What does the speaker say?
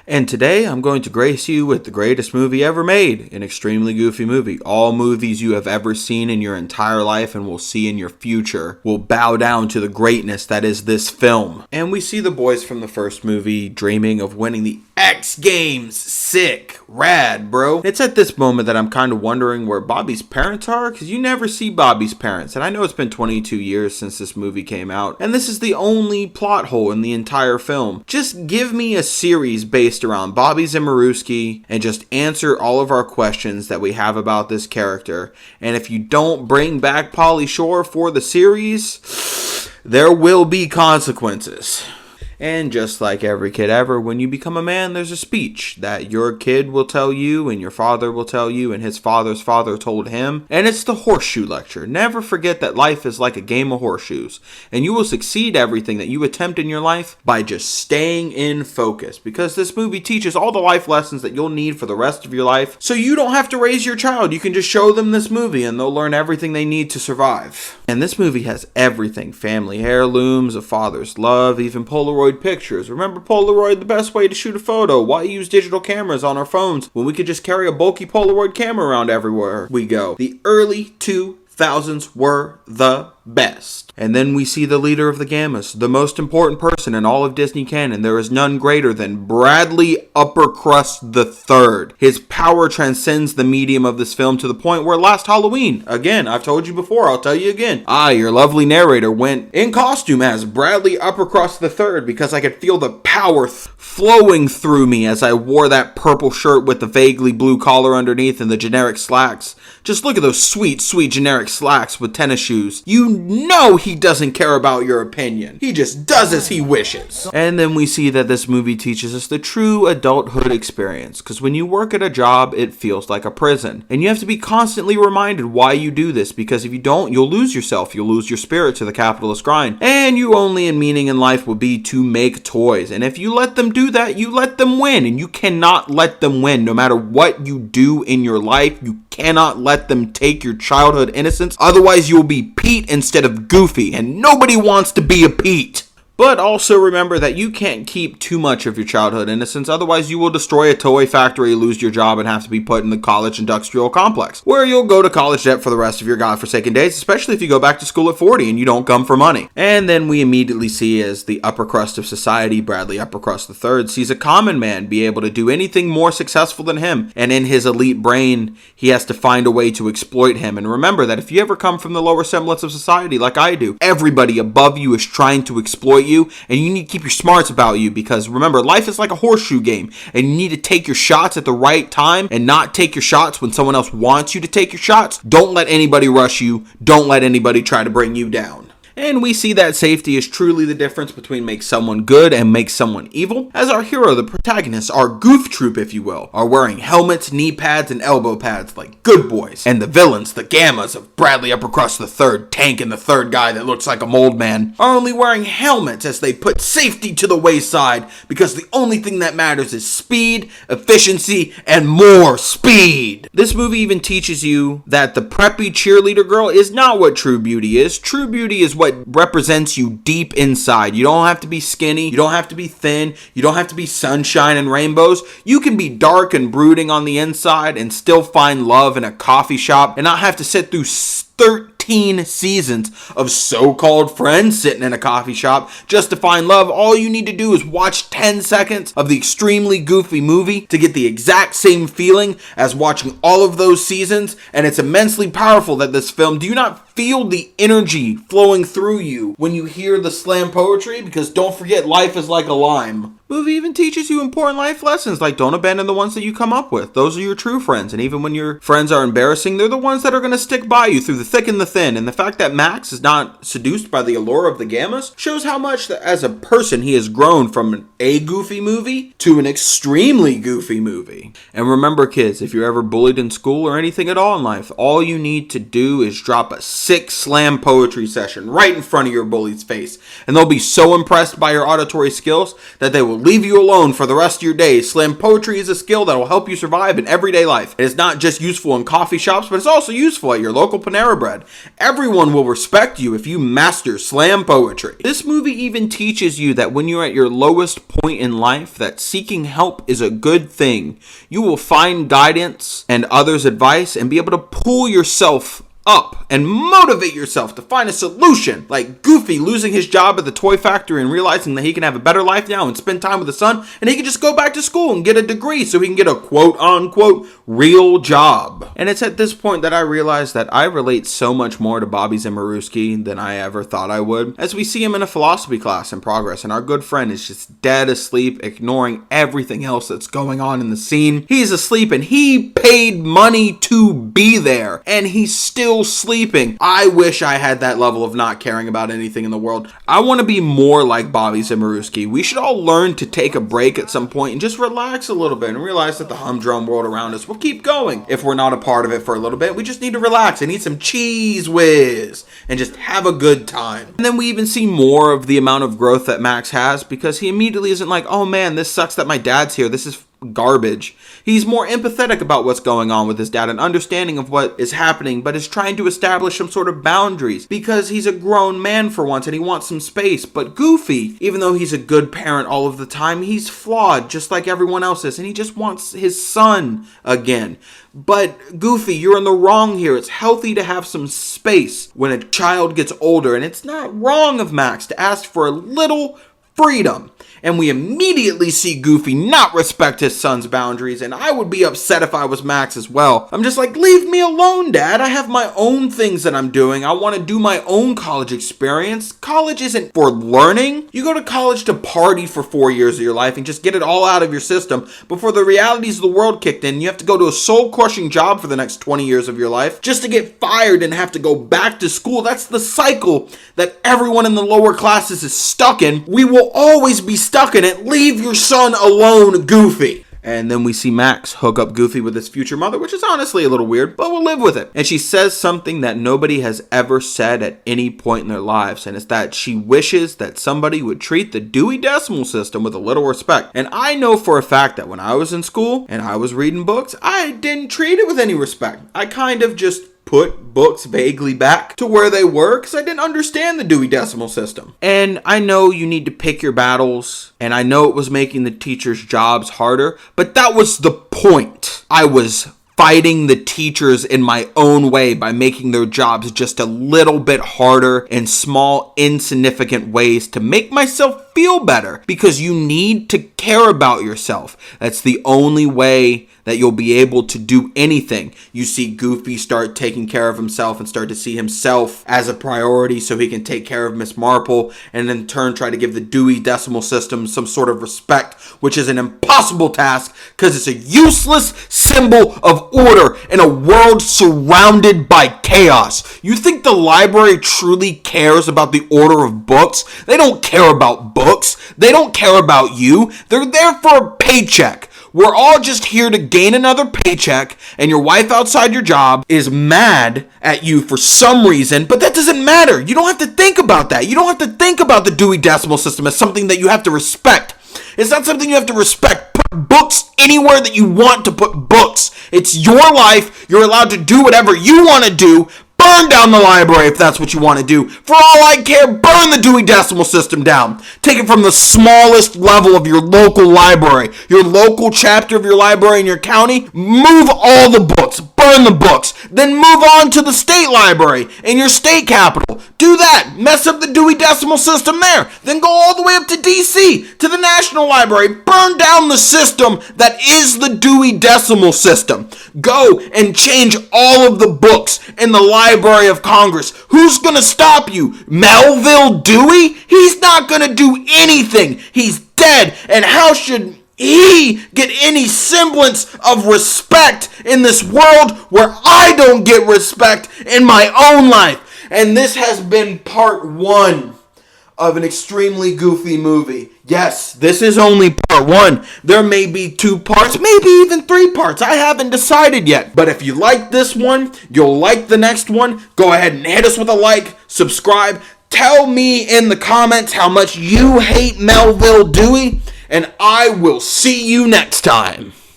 And today I'm going to grace you with the greatest movie ever made, an extremely goofy movie. All movies you have ever seen in your entire life and will see in your future will bow down to the greatness that is this film. And we see the boys from the first movie dreaming of winning the X Games. Sick. Rad, bro. It's at this moment that I'm kind of wondering where Bobby's parents are, because you never see Bobby's parents. And I know it's been 22 years since this movie came out, and this is the only plot hole in the entire film. Just give me a series based around Bobby Zimmerowski and just answer all of our questions that we have about this character. And if you don't bring back Pauly Shore for the series, there will be consequences. And just like every kid ever, when you become a man, there's a speech that your kid will tell you and your father will tell you and his father's father told him. And it's the horseshoe lecture. Never forget that life is like a game of horseshoes. And you will succeed everything that you attempt in your life by just staying in focus. Because this movie teaches all the life lessons that you'll need for the rest of your life. So you don't have to raise your child. You can just show them this movie and they'll learn everything they need to survive. And this movie has everything. Family heirlooms, a father's love, even Polaroid pictures. Remember Polaroid, the best way to shoot a photo? Why use digital cameras on our phones when we could just carry a bulky Polaroid camera around everywhere we go? The early 2000s were the best. And then we see the leader of the Gammas, the most important person in all of Disney canon. There is none greater than Bradley Uppercrust III. His power transcends the medium of this film to the point where last Halloween, again, I've told you before, I'll tell you again, your lovely narrator, went in costume as Bradley Uppercrust III because I could feel the power flowing through me as I wore that purple shirt with the vaguely blue collar underneath and the generic slacks. Just look at those sweet, sweet generic slacks with tennis shoes. You know he doesn't care about your opinion. He just does as he wishes. And then we see that this movie teaches us the true adulthood experience. Because when you work at a job, it feels like a prison. And you have to be constantly reminded why you do this. Because if you don't, you'll lose yourself. You'll lose your spirit to the capitalist grind. And you only in meaning in life will be to make toys. And if you let them do that, you let them win. And you cannot let them win. No matter what you do in your life, you cannot let them take your childhood innocence. Otherwise, you will be Pete instead of Goofy, and nobody wants to be a Pete. But also remember that you can't keep too much of your childhood innocence, otherwise you will destroy a toy factory, lose your job, and have to be put in the college industrial complex, where you'll go to college debt for the rest of your godforsaken days, especially if you go back to school at 40 and you don't come for money. And then we immediately see as the upper crust of society, Bradley Uppercrust III sees a common man be able to do anything more successful than him, and in his elite brain, he has to find a way to exploit him. And remember that if you ever come from the lower semblance of society like I do, everybody above you is trying to exploit you, and you need to keep your smarts about you, because remember, life is like a horseshoe game, and you need to take your shots at the right time and not take your shots when someone else wants you to take your shots. Don't let anybody rush you. Don't let anybody try to bring you down. And we see that safety is truly the difference between make someone good and make someone evil, as our hero, the protagonist, our goof troop if you will, are wearing helmets, knee pads, and elbow pads like good boys. And the villains, the Gammas of Bradley Uppercrust III, Tank, and the third guy that looks like a mold man, are only wearing helmets as they put safety to the wayside, because the only thing that matters is speed, efficiency, and more speed. This movie even teaches you that the preppy cheerleader girl is not what true beauty is. True beauty is what represents you deep inside. You don't have to be skinny. You don't have to be thin. You don't have to be sunshine and rainbows. You can be dark and brooding on the inside and still find love in a coffee shop and not have to sit through 13 seasons of so-called friends sitting in a coffee shop just to find love. All you need to do is watch 10 seconds of the extremely goofy movie to get the exact same feeling as watching all of those seasons, and it's immensely powerful that this film, do you not feel the energy flowing through you when you hear the slam poetry? Because don't forget, life is like a lime. Movie even teaches you important life lessons, like don't abandon the ones that you come up with. Those are your true friends, and even when your friends are embarrassing, they're the ones that are going to stick by you through the thick and the thin. And the fact that Max is not seduced by the allure of the Gammas shows how much that as a person he has grown from a goofy movie to an extremely goofy movie. And remember kids, if you're ever bullied in school or anything at all in life, all you need to do is drop a sick slam poetry session right in front of your bully's face, and they'll be so impressed by your auditory skills that they will will leave you alone for the rest of your days. Slam poetry is a skill that will help you survive in everyday life. It is not just useful in coffee shops, but it's also useful at your local Panera Bread. Everyone will respect you if you master slam poetry. This movie even teaches you that when you're at your lowest point in life, that seeking help is a good thing. You will find guidance and others' advice and be able to pull yourself up and motivate yourself to find a solution. Like Goofy losing his job at the toy factory and realizing that he can have a better life now and spend time with his son, and he can just go back to school and get a degree so he can get a quote unquote real job. And it's at this point that I realize that I relate so much more to Bobby Zimmerowski than I ever thought I would, as we see him in a philosophy class in progress, and our good friend is just dead asleep, ignoring everything else that's going on in the scene. He's asleep and he paid money to be there, and he's still sleeping. I wish I had that level of not caring about anything in the world. I want to be more like Bobby Zimmerowski. We should all learn to take a break at some point and just relax a little bit and realize that the humdrum world around us will keep going. If we're not a part of it for a little bit, we just need to relax and eat some cheese whiz and just have a good time. And then we even see more of the amount of growth that Max has, because he immediately isn't like, oh man, this sucks that my dad's here. This is garbage. He's more empathetic about what's going on with his dad and understanding of what is happening, but is trying to establish some sort of boundaries because he's a grown man for once and he wants some space. But Goofy, even though he's a good parent all of the time, he's flawed just like everyone else is, and he just wants his son again. But Goofy, you're in the wrong here. It's healthy to have some space when a child gets older, and it's not wrong of Max to ask for a little freedom. And we immediately see Goofy not respect his son's boundaries, and I would be upset if I was Max as well. I'm just like, leave me alone, Dad. I have my own things that I'm doing. I want to do my own college experience. College isn't for learning. You go to college to party for 4 years of your life and just get it all out of your system before the realities of the world kicked in. You have to go to a soul-crushing job for the next 20 years of your life just to get fired and have to go back to school. That's the cycle that everyone in the lower classes is stuck in. We will always be stuck in it. Leave your son alone, Goofy. And then we see Max hook up Goofy with his future mother, which is honestly a little weird, but we'll live with it. And she says something that nobody has ever said at any point in their lives, and it's that she wishes that somebody would treat the Dewey Decimal System with a little respect. And I know for a fact that when I was in school and I was reading books, I didn't treat it with any respect. I kind of just put books vaguely back to where they were because I didn't understand the Dewey Decimal System. And I know you need to pick your battles, and I know it was making the teachers' jobs harder, but that was the point. I was fighting the teachers in my own way by making their jobs just a little bit harder in small, insignificant ways to make myself feel better, because you need to care about yourself. That's the only way that you'll be able to do anything. You see Goofy start taking care of himself and start to see himself as a priority so he can take care of Miss Marple, and in turn try to give the Dewey Decimal System some sort of respect, which is an impossible task because it's a useless symbol of order in a world surrounded by chaos. You think the library truly cares about the order of books? They don't care about books. They don't care about you. They're there for a paycheck. We're all just here to gain another paycheck, and your wife outside your job is mad at you for some reason, but that doesn't matter. You don't have to think about that. You don't have to think about the Dewey Decimal System as something that you have to respect. It's not something you have to respect. Put books anywhere that you want to put books. It's your life. You're allowed to do whatever you want to do. Burn down the library if that's what you want to do. For all I care, burn the Dewey Decimal System down. Take it from the smallest level of your local library, your local chapter of your library in your county. Move all the books. Burn the books. Then move on to the state library in your state capital. Do that. Mess up the Dewey Decimal System there. Then go all the way up to D.C., to the National Library. Burn down the system that is the Dewey Decimal System. Go and change all of the books in the Library of Congress. Who's going to stop you? Melville Dewey? He's not going to do anything. He's dead. And how should he get any semblance of respect in this world where I don't get respect in my own life? And this has been part 1 of an extremely goofy movie. Yes, this is only part 1. There may be 2 parts, maybe even 3 parts. I haven't decided yet. But if you like this one, you'll like the next one. Go ahead and hit us with a like, subscribe. Tell me in the comments how much you hate Melville Dewey. and I will see you next time.